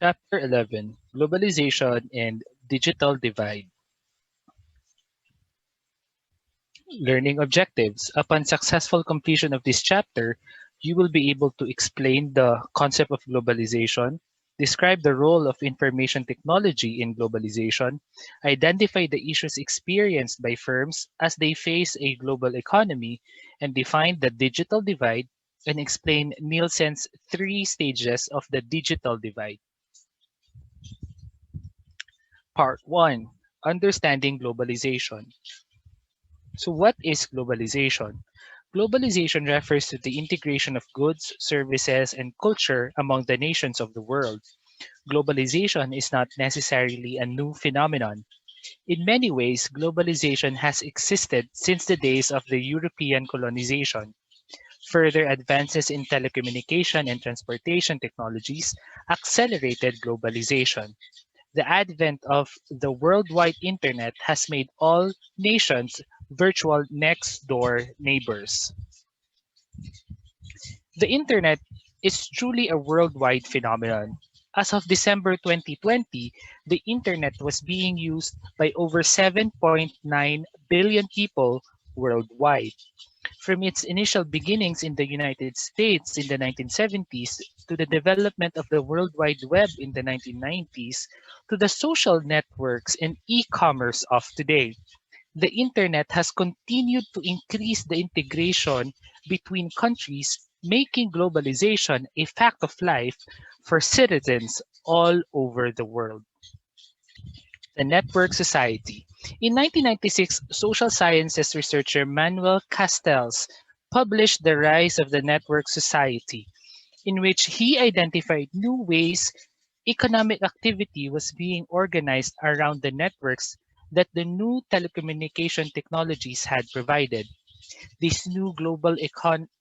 Chapter 11: Globalization and Digital Divide. Learning objectives. Upon successful completion of this chapter, you will be able to explain the concept of globalization, describe the role of information technology in globalization, identify the issues experienced by firms as they face a global economy, and define the digital divide and explain Nielsen's three stages of the digital divide. Part 1: Understanding Globalization. So, what is globalization? Globalization refers to the integration of goods, services, and culture among the nations of the world. Globalization is not necessarily a new phenomenon. In many ways, globalization has existed since the days of the European colonization. Further advances in telecommunication and transportation technologies accelerated globalization. The advent of the worldwide internet has made all nations virtual next door neighbors. The internet is truly a worldwide phenomenon. As of December 2020, the internet was being used by over 7.9 billion people worldwide. From its initial beginnings in the United States in the 1970s to the development of the World Wide Web in the 1990s to the social networks and e-commerce of today, the internet has continued to increase the integration between countries, making globalization a fact of life for citizens all over the world. The Network Society. In 1996, social sciences researcher Manuel Castells published The Rise of the Network Society, in which he identified new ways economic activity was being organized around the networks that the new telecommunication technologies had provided. This new global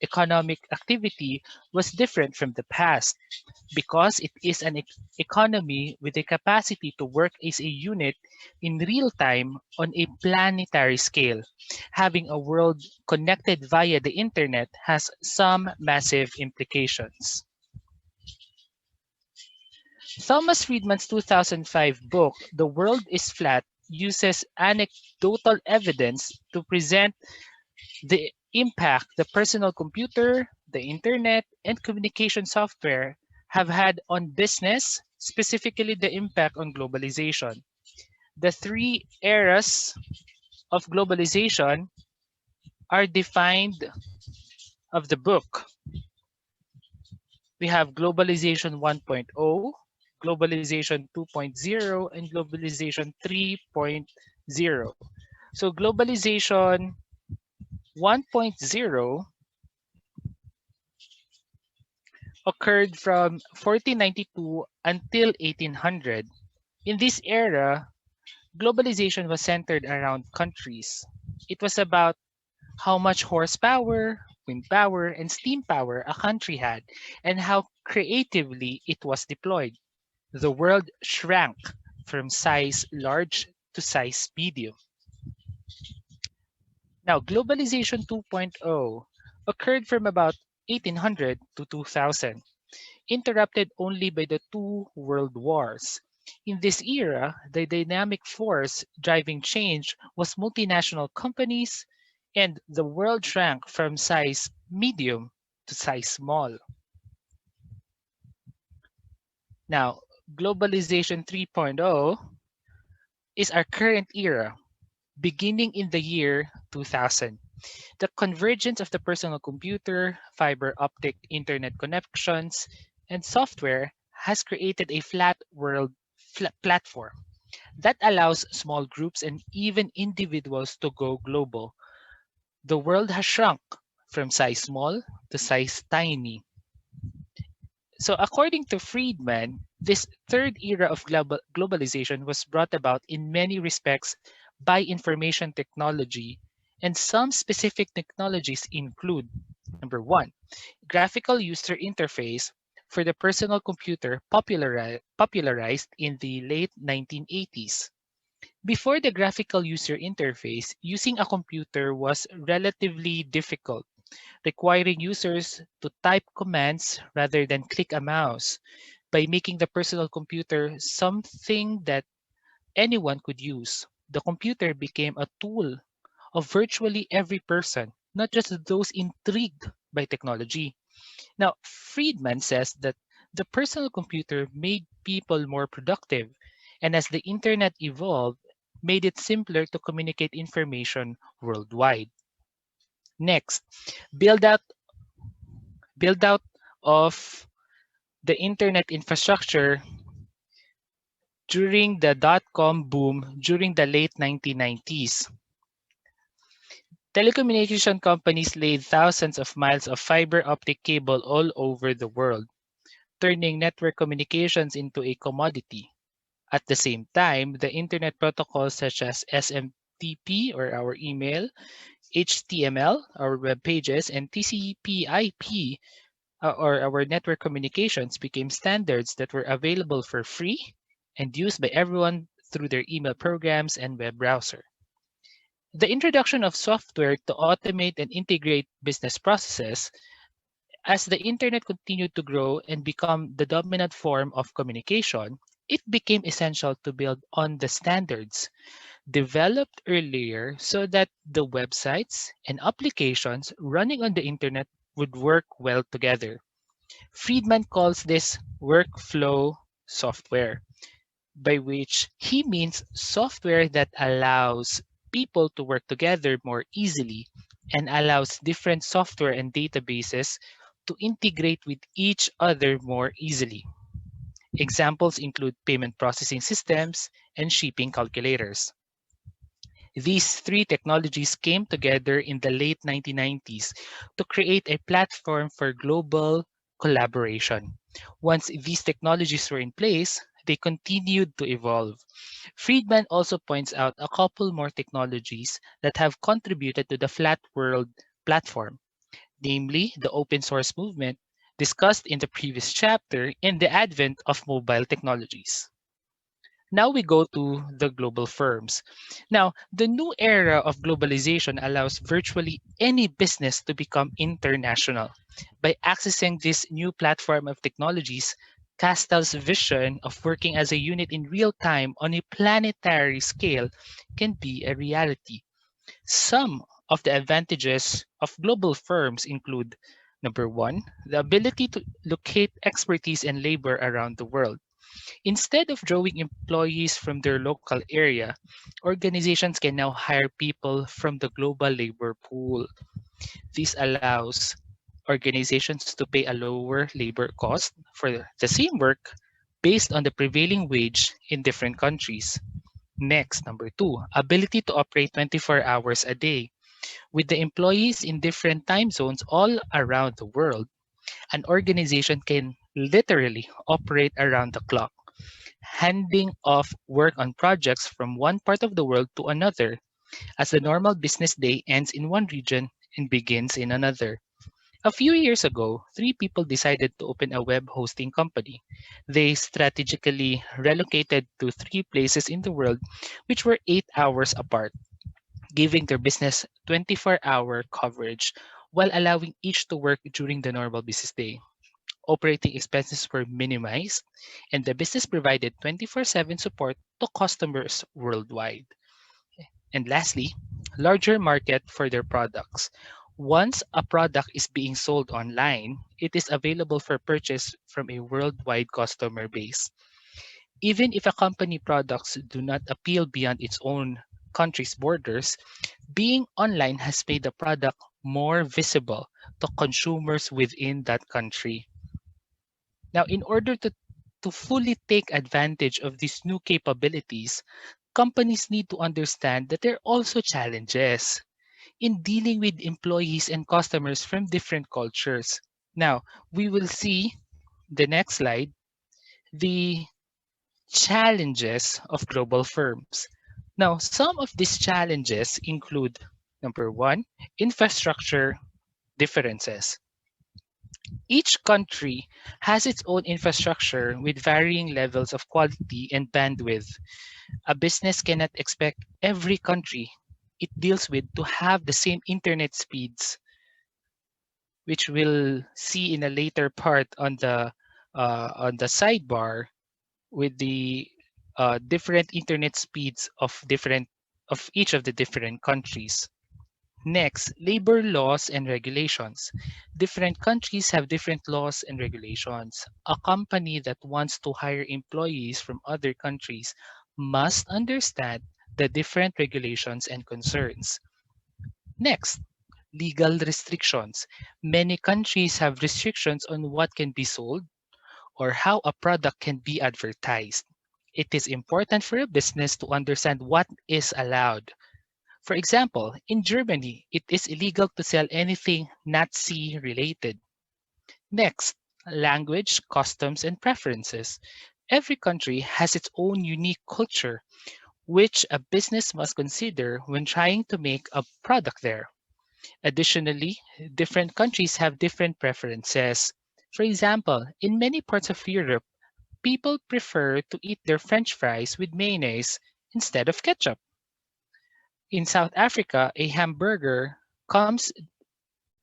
economic activity was different from the past because it is an economy with the capacity to work as a unit in real time on a planetary scale. Having a world connected via the internet has some massive implications. Thomas Friedman's 2005 book, The World is Flat, uses anecdotal evidence to present the impact the personal computer, the internet, and communication software have had on business, specifically the impact on globalization. The three eras of globalization are defined of the book. We have globalization 1.0, globalization 2.0, and globalization 3.0. So globalization 1.0 occurred from 1492 until 1800. In this era, globalization was centered around countries. It was about how much horsepower, wind power, and steam power a country had, and how creatively it was deployed. The world shrank from size large to size medium. Now, globalization 2.0 occurred from about 1800 to 2000, interrupted only by the two world wars. In this era, the dynamic force driving change was multinational companies, and the world shrank from size medium to size small. Now, globalization 3.0 is our current era, beginning in the year 2000. The convergence of the personal computer, fiber optic internet connections, and software has created a flat world platform that allows small groups and even individuals to go global. The world has shrunk from size small to size tiny. So, according to Friedman, this third era of globalization was brought about in many respects by information technology, and some specific technologies include: number one, graphical user interface for the personal computer popularized in the late 1980s. Before the graphical user interface, using a computer was relatively difficult, requiring users to type commands rather than click a mouse. By making the personal computer something that anyone could use, the computer became a tool of virtually every person, not just those intrigued by technology. Now, Friedman says that the personal computer made people more productive, and as the internet evolved, made it simpler to communicate information worldwide. Next, build out build out of the internet infrastructure during the dot-com boom during the late 1990s. Telecommunication companies laid thousands of miles of fiber optic cable all over the world, turning network communications into a commodity. At the same time, the internet protocols such as SMTP or our email, HTML, our web pages, and TCP/IP or our network communications became standards that were available for free and used by everyone through their email programs and web browser. The introduction of software to automate and integrate business processes as the internet continued to grow and become the dominant form of communication, it became essential to build on the standards developed earlier so that the websites and applications running on the internet would work well together. Friedman calls this workflow software, by which he means software that allows people to work together more easily and allows different software and databases to integrate with each other more easily. Examples include payment processing systems and shipping calculators. These three technologies came together in the late 1990s to create a platform for global collaboration. Once these technologies were in place, they continued to evolve. Friedman also points out a couple more technologies that have contributed to the flat world platform, namely the open source movement discussed in the previous chapter and the advent of mobile technologies. Now we go to the global firms. Now, the new era of globalization allows virtually any business to become international. By accessing this new platform of technologies, Castel's vision of working as a unit in real time on a planetary scale can be a reality. Some of the advantages of global firms include number one, the ability to locate expertise and labor around the world. Instead of drawing employees from their local area, organizations can now hire people from the global labor pool. This allows organizations to pay a lower labor cost for the same work based on the prevailing wage in different countries. Next, number two, ability to operate 24 hours a day. With the employees in different time zones all around the world, an organization can literally operate around the clock, handing off work on projects from one part of the world to another, as the normal business day ends in one region and begins in another. A few years ago, three people decided to open a web hosting company. They strategically relocated to three places in the world, which were 8 hours apart, giving their business 24-hour coverage while allowing each to work during the normal business day. Operating expenses were minimized, and the business provided 24/7 support to customers worldwide. And lastly, larger market for their products. Once a product is being sold online, it is available for purchase from a worldwide customer base. Even if a company products do not appeal beyond its own country's borders, being online has made the product more visible to consumers within that country. Now, in order to fully take advantage of these new capabilities, companies need to understand that there are also challenges in dealing with employees and customers from different cultures. Now, we will see the next slide, the challenges of global firms. Now, some of these challenges include number one, infrastructure differences. Each country has its own infrastructure with varying levels of quality and bandwidth. A business cannot expect every country it deals with to have the same internet speeds, which we'll see in a later part on the sidebar with the different internet speeds of each of the different countries. Next, labor laws and regulations. Different countries have different laws and regulations. A company that wants to hire employees from other countries must understand the different regulations and concerns. Next, legal restrictions. Many countries have restrictions on what can be sold or how a product can be advertised. It is important for a business to understand what is allowed. For example, in Germany, it is illegal to sell anything Nazi related. Next, language, customs, and preferences. Every country has its own unique culture, which a business must consider when trying to make a product there. Additionally, different countries have different preferences. For example, in many parts of Europe, people prefer to eat their french fries with mayonnaise instead of ketchup. In South Africa, a hamburger comes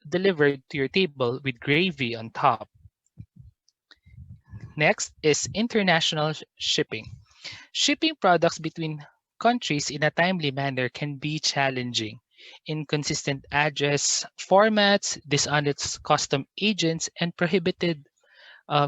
delivered to your table with gravy on top. Next is international shipping. Shipping products between countries in a timely manner can be challenging. Inconsistent address formats, dishonest custom agents, and prohibited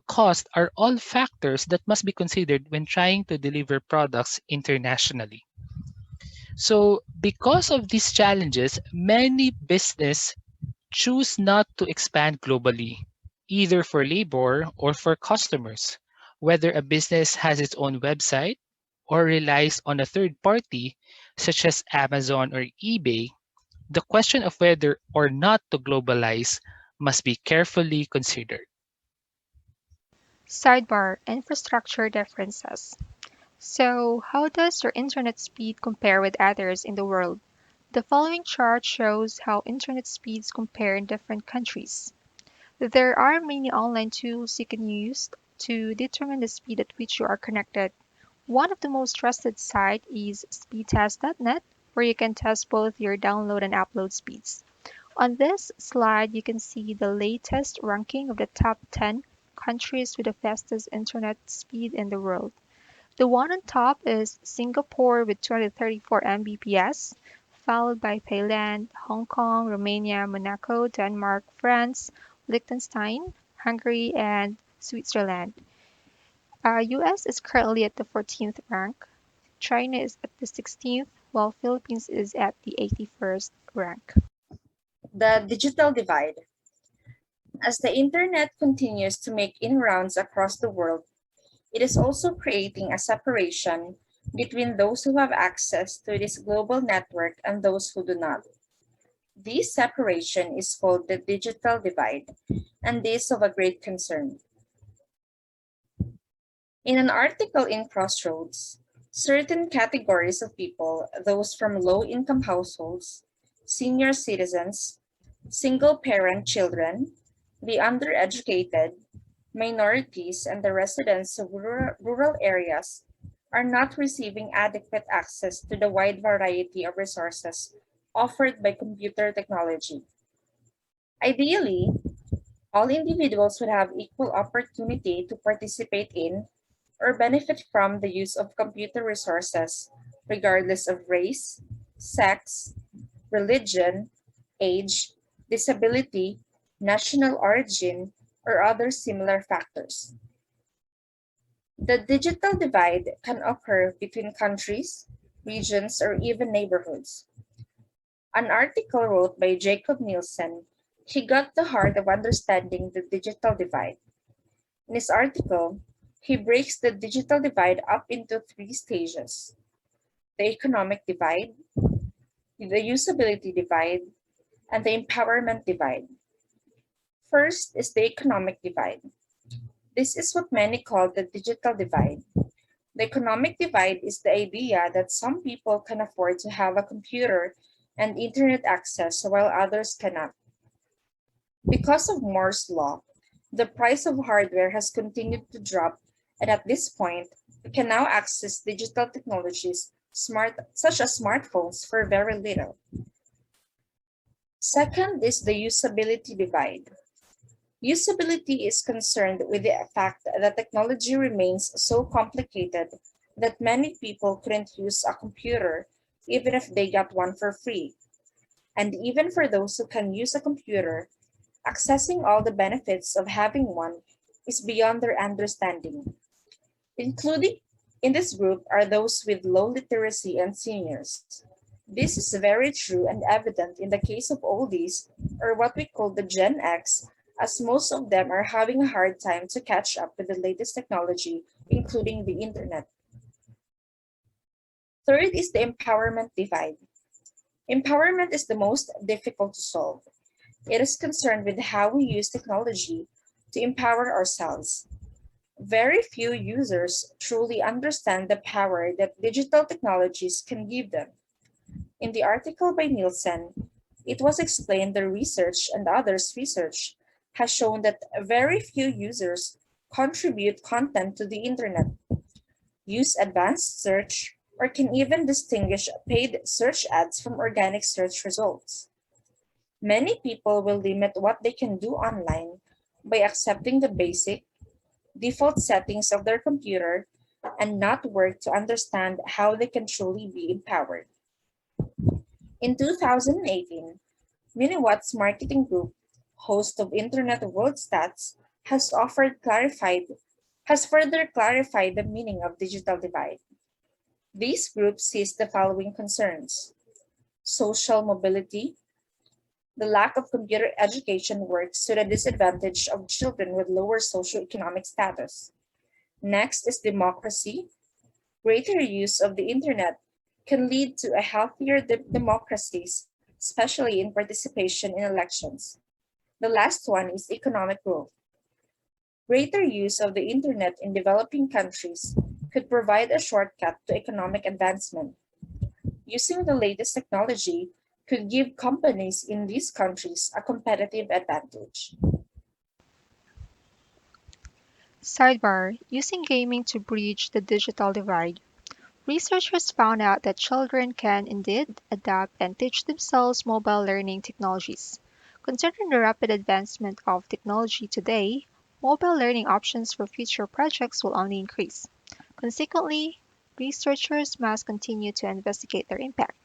cost are all factors that must be considered when trying to deliver products internationally. So, because of these challenges, many businesses choose not to expand globally, either for labor or for customers. Whether a business has its own website or relies on a third party, such as Amazon or eBay, the question of whether or not to globalize must be carefully considered. Sidebar: Infrastructure differences. So, how does your internet speed compare with others in the world? The following chart shows how internet speeds compare in different countries. There are many online tools you can use to determine the speed at which you are connected. One of the most trusted sites is speedtest.net, where you can test both your download and upload speeds. On this slide, you can see the latest ranking of the top 10 countries with the fastest internet speed in the world. The one on top is Singapore with 234 Mbps, followed by Thailand, Hong Kong, Romania, Monaco, Denmark, France, Liechtenstein, Hungary, and Switzerland. US is currently at the 14th rank, China is at the 16th, while Philippines is at the 81st rank. The digital divide. As the internet continues to make inroads across the world, it is also creating a separation between those who have access to this global network and those who do not. This separation is called the digital divide, and this of a great concern. In an article in Crossroads, certain categories of people, those from low income households, senior citizens, single parent children, the undereducated, minorities, and the residents of rural areas, are not receiving adequate access to the wide variety of resources offered by computer technology. Ideally, all individuals would have equal opportunity to participate in or benefit from the use of computer resources, regardless of race, sex, religion, age, disability, national origin, or other similar factors. The digital divide can occur between countries, regions, or even neighborhoods. An article wrote by Jacob Nielsen, he got the heart of understanding the digital divide. In his article, he breaks the digital divide up into three stages: the economic divide, the usability divide, and the empowerment divide. First is the economic divide. This is what many call the digital divide. The economic divide is the idea that some people can afford to have a computer and internet access while others cannot. Because of Moore's law, the price of hardware has continued to drop, and at this point, we can now access digital technologies such as smartphones for very little. Second is the usability divide. Usability is concerned with the fact that technology remains so complicated that many people couldn't use a computer even if they got one for free. And even for those who can use a computer, accessing all the benefits of having one is beyond their understanding. Including in this group are those with low literacy and seniors. This is very true and evident in the case of oldies, or what we call the Gen X, as most of them are having a hard time to catch up with the latest technology, including the internet. Third is the empowerment divide. Empowerment is the most difficult to solve. It is concerned with how we use technology to empower ourselves. Very few users truly understand the power that digital technologies can give them. In the article by Nielsen, it was explained the research and others' research has shown that very few users contribute content to the internet, use advanced search, or can even distinguish paid search ads from organic search results. Many people will limit what they can do online by accepting the basic default settings of their computer and not work to understand how they can truly be empowered. In 2018, Miniwatt's marketing group, host of Internet World Stats, has further clarified the meaning of digital divide. This group sees the following concerns: social mobility. The lack of computer education works to the disadvantage of children with lower socioeconomic status. Next is democracy. Greater use of the internet can lead to a healthier democracies, especially in participation in elections. The last one is economic growth. Greater use of the internet in developing countries could provide a shortcut to economic advancement. Using the latest technology could give companies in these countries a competitive advantage. Sidebar: Using gaming to bridge the digital divide. Researchers found out that children can indeed adapt and teach themselves mobile learning technologies. Considering the rapid advancement of technology today, mobile learning options for future projects will only increase. Consequently, researchers must continue to investigate their impact.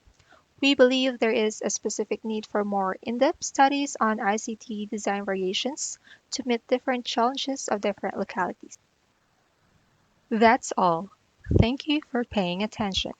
We believe there is a specific need for more in depth studies on ICT design variations to meet different challenges of different localities. That's all. Thank you for paying attention.